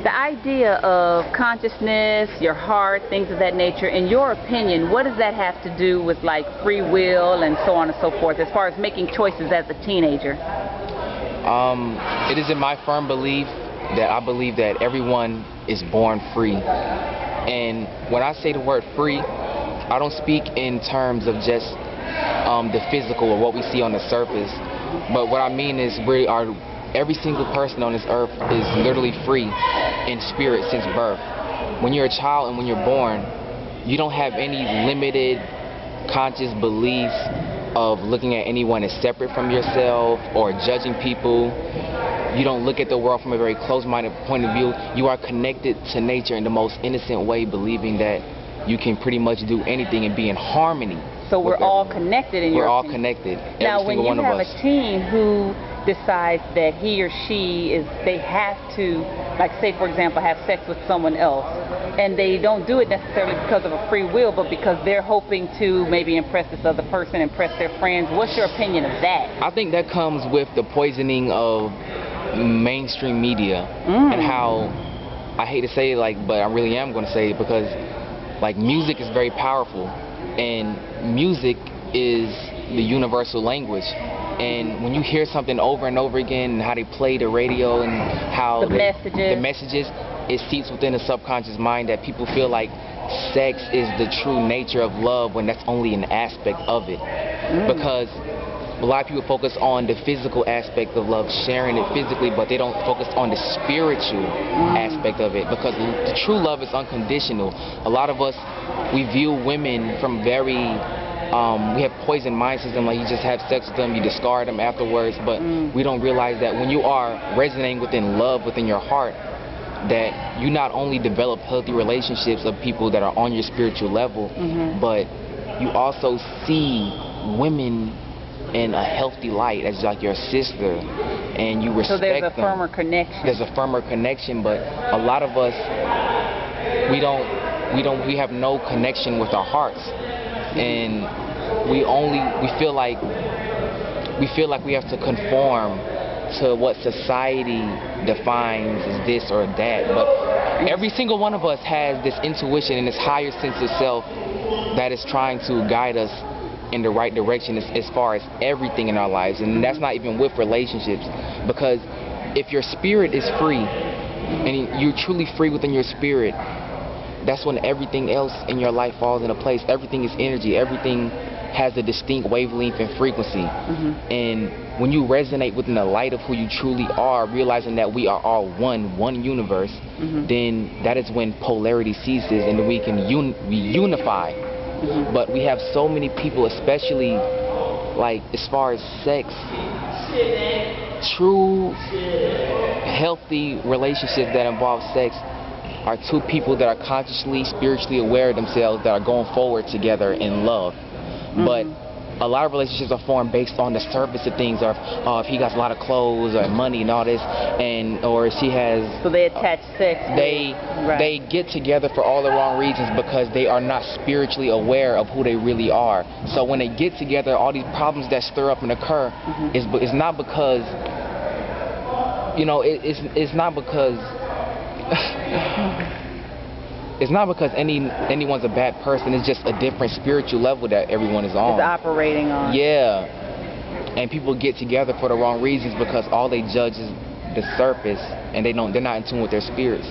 The idea of consciousness, your heart, things of that nature, in your opinion, what does that have to do with like free will and so on and so forth, as far as making choices as a teenager? It is in my firm belief that I believe that everyone is born free. And when I say the word free, I don't speak in terms of just the physical or what we see on the surface, but what I mean is every single person on this earth is literally free in spirit since birth. When you're a child and when you're born, you don't have any limited conscious beliefs of looking at anyone as separate from yourself or judging people. You don't look at the world from a very closed-minded point of view. You are connected to nature in the most innocent way, believing that you can pretty much do anything and be in harmony. So we're all connected in your opinion? We're all connected. Now, when you have a teen who decides that he or she they have to, like say for example, have sex with someone else, and they don't do it necessarily because of a free will, but because they're hoping to maybe impress this other person, impress their friends, what's your opinion of that? I think that comes with the poisoning of mainstream media and how, I hate to say it, but I really am going to say it, because music is very powerful, and music is the universal language. And when you hear something over and over again, and how they play the radio and how the messages, it seeps within the subconscious mind that people feel like sex is the true nature of love, when that's only an aspect of it. Because a lot of people focus on the physical aspect of love, sharing it physically, but they don't focus on the spiritual aspect of it, because the true love is unconditional. A lot of us, we view women from very we have poisoned mind system, like you just have sex with them, you discard them afterwards, but we don't realize that when you are resonating within love within your heart, that you not only develop healthy relationships of people that are on your spiritual level, but you also see women in a healthy light as like your sister, and you respect them. So there's a firmer connection. There's a firmer connection, but a lot of us, we have no connection with our hearts, and we feel like we have to conform to what society defines as this or that. But every single one of us has this intuition and this higher sense of self that is trying to guide us in the right direction as far as everything in our lives. And that's not even with relationships, because if your spirit is free and you're truly free within your spirit, that's when everything else in your life falls into place. Everything is energy. Everything has a distinct wavelength and frequency. And when you resonate within the light of who you truly are, realizing that we are all one universe, then that is when polarity ceases and we can unify. But we have so many people, especially as far as sex, true healthy relationships that involve sex are two people that are consciously, spiritually aware of themselves, that are going forward together in love. But a lot of relationships are formed based on the surface of things, or if he got a lot of clothes or money and all this, or she has. So they attach sex. They get together for all the wrong reasons, because they are not spiritually aware of who they really are. So when they get together, all these problems that stir up and occur is not because it's not because. It's not because anyone's a bad person. It's just a different spiritual level that everyone is on. It's operating on. Yeah. And people get together for the wrong reasons, because all they judge is the surface, and they're not in tune with their spirits.